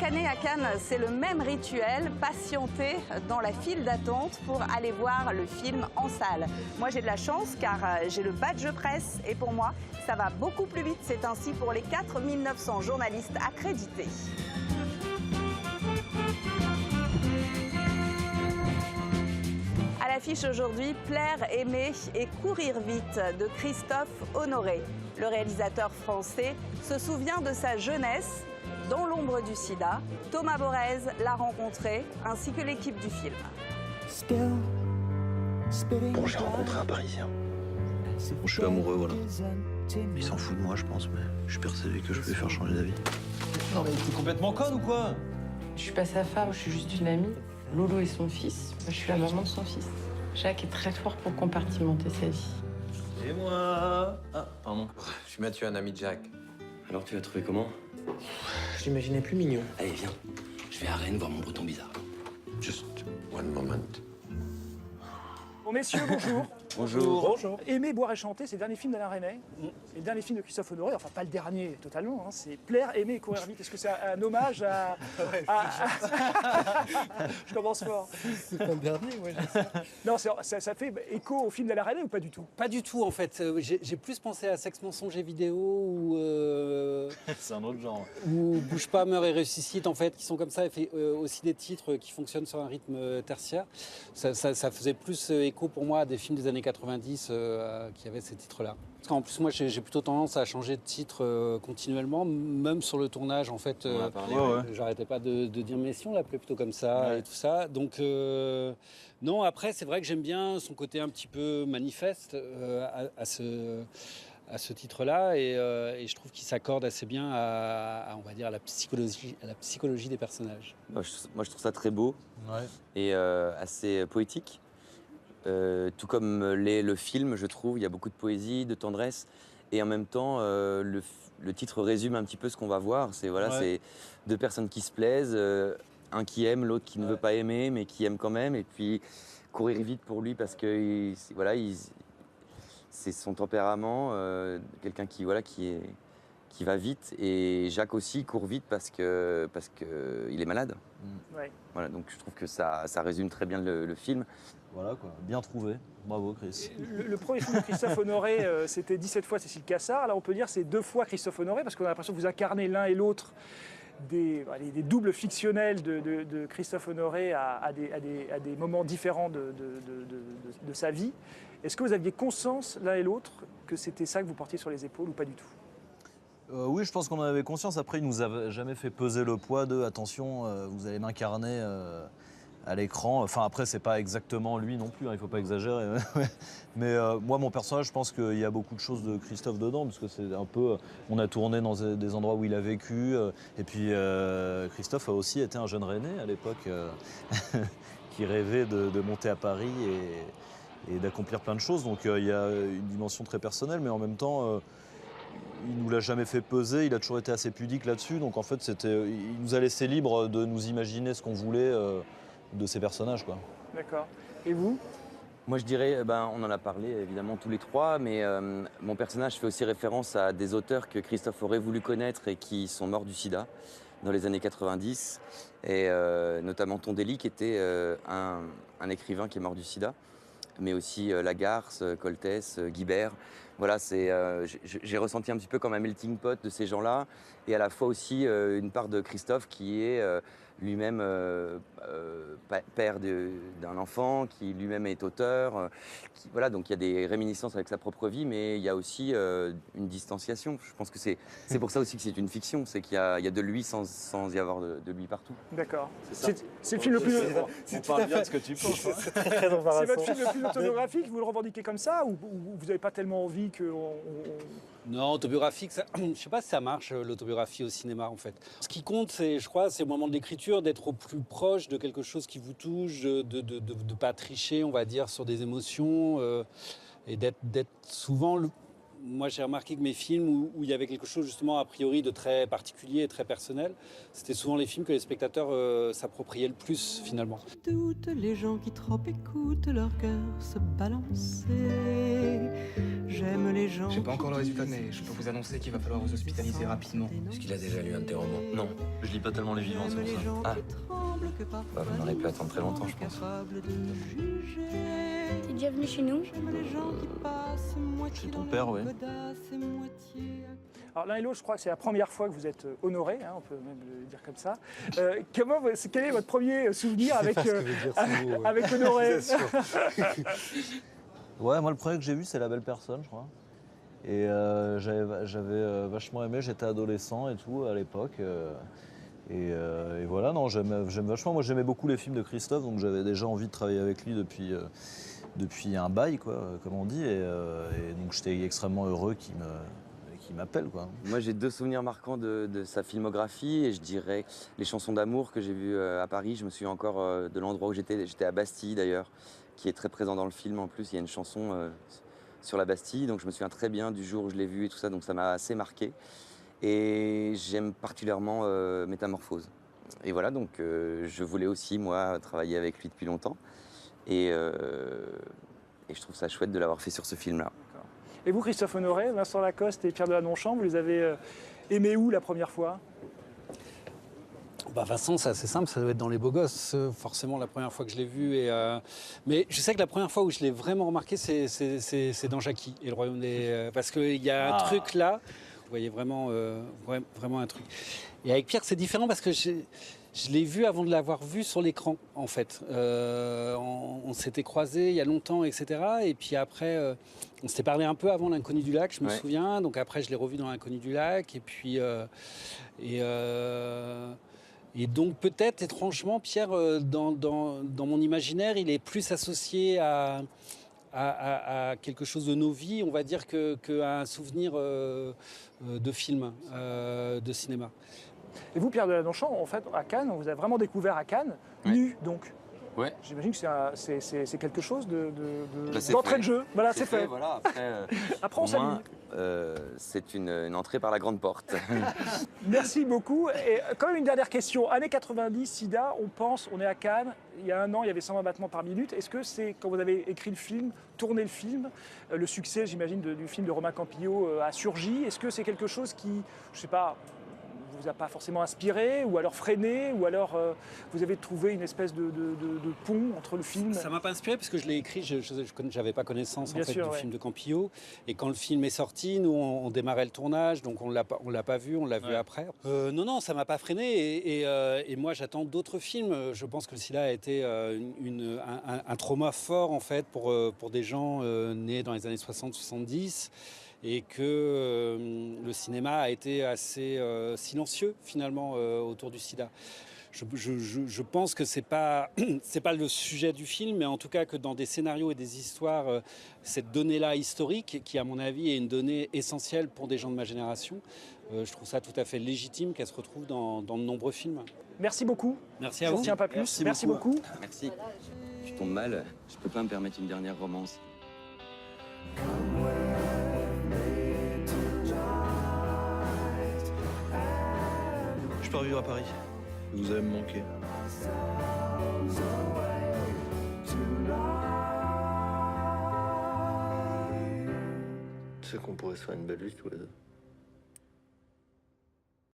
Chaque année à Cannes, c'est le même rituel, patienter dans la file d'attente pour aller voir le film en salle. Moi j'ai de la chance car j'ai le badge presse et pour moi ça va beaucoup plus vite. C'est ainsi pour les 4 900 journalistes accrédités. À l'affiche aujourd'hui, Plaire, aimer et courir vite de Christophe Honoré. Le réalisateur français se souvient de sa jeunesse dans l'ombre du sida. Thomas Borez l'a rencontré, ainsi que l'équipe du film. Bon, j'ai rencontré un Parisien. Bon, je suis amoureux, voilà. Il s'en fout de moi, je pense, mais je suis persuadé que je peux lui faire changer d'avis. Non mais t'es complètement conne ou quoi? Je suis pas sa femme, je suis juste une amie. Lolo est son fils, je suis la maman de son fils. Jacques est très fort pour compartimenter sa vie. Et moi? Ah, pardon. Je suis Mathieu, un ami de Jacques. Alors tu l'as trouvé comment? Je l'imaginais plus mignon. Allez, viens. Je vais à Rennes voir mon breton bizarre. Just one moment. Bon, messieurs, bonjour. Bonjour. Bonjour. Aimer, boire et chanter, c'est le dernier film d'Alain Resnais. Et le dernier film de Christophe Honoré, enfin pas le dernier totalement, hein, c'est Plaire, aimer et courir vite. Est-ce que c'est un hommage à... Je commence fort. C'est pas le dernier, ouais. Non, ça fait écho au film d'Alain Resnais ou pas du tout? Pas du tout, en fait. J'ai plus pensé à Sexe, mensonge et vidéo C'est un autre genre. ou Bouge pas, meurt et ressuscite, en fait, qui sont comme ça, et fait aussi des titres qui fonctionnent sur un rythme tertiaire. Ça faisait plus écho pour moi à des films des années 90 qui avaient ces titres-là. Parce qu'en plus, moi, j'ai plutôt tendance à changer de titre continuellement, même sur le tournage, en fait. J'arrêtais pas de dire, mais si on l'appelait plutôt comme ça, et tout ça. Donc, non, après, c'est vrai que j'aime bien son côté un petit peu manifeste à ce titre-là, et je trouve qu'il s'accorde assez bien on va dire, à la psychologie des personnages. Moi, je trouve ça très beau et assez poétique. Tout comme le film, je trouve, il y a beaucoup de poésie, de tendresse, et en même temps, le titre résume un petit peu ce qu'on va voir. C'est deux personnes qui se plaisent, un qui aime, l'autre qui ne veut pas aimer, mais qui aime quand même, et puis courir vite pour lui parce que c'est son tempérament, quelqu'un qui va vite, et Jacques aussi court vite parce que il est malade. Ouais. Voilà, donc je trouve que ça résume très bien le film. Voilà quoi, bien trouvé. Bravo Chris. Le premier film de Christophe Honoré, c'était 17 fois Cécile Cassard. Là, on peut dire c'est 2 fois Christophe Honoré, parce qu'on a l'impression que vous incarnez l'un et l'autre des doubles fictionnels de Christophe Honoré à des moments différents de sa vie. Est-ce que vous aviez conscience, l'un et l'autre, que c'était ça que vous portiez sur les épaules ou pas du tout? Oui, je pense qu'on en avait conscience. Après, il nous a jamais fait peser le poids de attention, vous allez m'incarner à l'écran. Enfin, après, c'est pas exactement lui non plus, hein, il faut pas exagérer. Mais moi, mon personnage, je pense qu'il y a beaucoup de choses de Christophe dedans, parce que c'est un peu. On a tourné dans des endroits où il a vécu. Et puis, Christophe a aussi été un jeune René à l'époque, qui rêvait de monter à Paris et d'accomplir plein de choses. Donc, il y a une dimension très personnelle, mais en même temps. Il nous l'a jamais fait peser, il a toujours été assez pudique là-dessus, donc en fait il nous a laissé libre de nous imaginer ce qu'on voulait de ces personnages, quoi. D'accord. Et vous? Moi je dirais, on en a parlé évidemment tous les trois, mais mon personnage fait aussi référence à des auteurs que Christophe aurait voulu connaître et qui sont morts du sida dans les années 90, et notamment Tondelli qui était un écrivain qui est mort du sida, mais aussi Lagarce, Coltès, Guibert. Voilà, j'ai ressenti un petit peu comme un melting pot de ces gens-là, et à la fois aussi une part de Christophe qui est lui-même père d'un enfant, qui lui-même est auteur. Voilà, donc il y a des réminiscences avec sa propre vie, mais il y a aussi une distanciation. Je pense que c'est pour ça aussi que c'est une fiction, c'est qu'il y a de lui sans y avoir de lui partout. D'accord. C'est le film le plus... On parle bien de ce que tu penses. C'est votre film le plus autobiographique, vous le revendiquez comme ça, ou vous n'avez pas tellement envie que... Non, autobiographique, je sais pas si ça marche, l'autobiographie au cinéma, en fait. Ce qui compte, je crois, c'est au moment de l'écriture, d'être au plus proche de quelque chose qui vous touche, de pas tricher, on va dire, sur des émotions, et d'être souvent moi j'ai remarqué que mes films où il y avait quelque chose justement a priori de très particulier et très personnel, c'était souvent les films que les spectateurs s'appropriaient le plus finalement. Toutes les gens qui trop écoutent leur cœur se balancer. J'aime les gens. J'ai pas encore le résultat, mais je peux vous annoncer qu'il va falloir vous hospitaliser rapidement. Est-ce qu'il a déjà lu un de tes romans? Non, je lis pas tellement les vivants, c'est pour ça. Ah. Bah, vous n'aurez pu attendre très longtemps, je pense. T'es déjà venu chez nous? Chez ton père, oui. Alors l'un et l'autre, je crois que c'est la première fois que vous êtes honorés, hein, on peut même le dire comme ça. Quel est votre premier souvenir avec, avec Honoré? Ouais, moi le premier que j'ai vu c'est La Belle Personne, je crois. Et j'avais vachement aimé, j'étais adolescent et tout à l'époque. Et voilà, non, j'aime vachement. Moi j'aimais beaucoup les films de Christophe, donc j'avais déjà envie de travailler avec lui depuis un bail, quoi, comme on dit. Et donc j'étais extrêmement heureux qu'il m'appelle, quoi. Moi, j'ai 2 souvenirs marquants de sa filmographie et je dirais les chansons d'amour que j'ai vues à Paris. Je me souviens encore de l'endroit où j'étais. J'étais à Bastille, d'ailleurs, qui est très présent dans le film. En plus, il y a une chanson sur la Bastille, donc je me souviens très bien du jour où je l'ai vu et tout ça, donc ça m'a assez marqué. Et j'aime particulièrement Métamorphose. Et voilà, donc je voulais aussi, moi, travailler avec lui depuis longtemps. Et je trouve ça chouette de l'avoir fait sur ce film-là. Et vous, Christophe Honoré, Vincent Lacoste et Pierre de Ladonchamp, vous les avez aimés où la première fois? Bah Vincent, c'est assez simple, ça doit être dans Les Beaux Gosses, forcément la première fois que je l'ai vu. Mais je sais que la première fois où je l'ai vraiment remarqué, c'est dans Jackie et le Royaume des... parce qu'il y a un truc là, vous voyez vraiment un truc. Et avec Pierre, c'est différent parce que je l'ai vu avant de l'avoir vu sur l'écran, en fait. On s'était croisés il y a longtemps, etc. Et puis après, on s'était parlé un peu avant L'Inconnu du Lac, je me souviens. Donc après, je l'ai revu dans L'Inconnu du Lac. Et puis... Et donc peut-être, étrangement, Pierre, dans mon imaginaire, il est plus associé à quelque chose de nos vies, on va dire, qu'à un souvenir de film, de cinéma. Et vous, Pierre de Ladonchamp, en fait, à Cannes, on vous a vraiment découvert à Cannes, nu, donc. Ouais. J'imagine que c'est quelque chose d'entrée de jeu. Voilà, c'est fait. Voilà, après on s'habille. C'est une entrée par la grande porte. Merci beaucoup. Et quand même une dernière question. Années 90, SIDA, on est à Cannes. Il y a un an, il y avait 120 battements par minute. Est-ce que c'est, quand vous avez écrit le film, tourné le film, le succès, j'imagine, du film de Romain Campillo a surgi? Est-ce que c'est quelque chose qui, je sais pas, vous a pas forcément inspiré, ou alors freiné, ou alors vous avez trouvé une espèce de pont entre le film? Ça m'a pas inspiré parce que je l'ai écrit, je n'avais pas connaissance en fait, du film de Campillo. Et quand le film est sorti, nous on démarrait le tournage, donc on l'a pas vu, on l'a vu après. Non, ça m'a pas freiné. Et moi j'attends d'autres films. Je pense que le SIDA a été un trauma fort en fait pour des gens nés dans les années 60-70. Et que le cinéma a été assez silencieux finalement autour du sida. Je pense que c'est pas le sujet du film, mais en tout cas que dans des scénarios et des histoires, cette donnée-là historique, qui à mon avis est une donnée essentielle pour des gens de ma génération, je trouve ça tout à fait légitime qu'elle se retrouve dans de nombreux films. Merci beaucoup. Merci à vous. Je ne tiens pas plus. Merci beaucoup. Merci. Tu tombes mal, je peux pas me permettre une dernière romance. Je pars vivre à Paris. Vous allez me manquer. Tu sais qu'on pourrait se faire une belle vie tous les deux.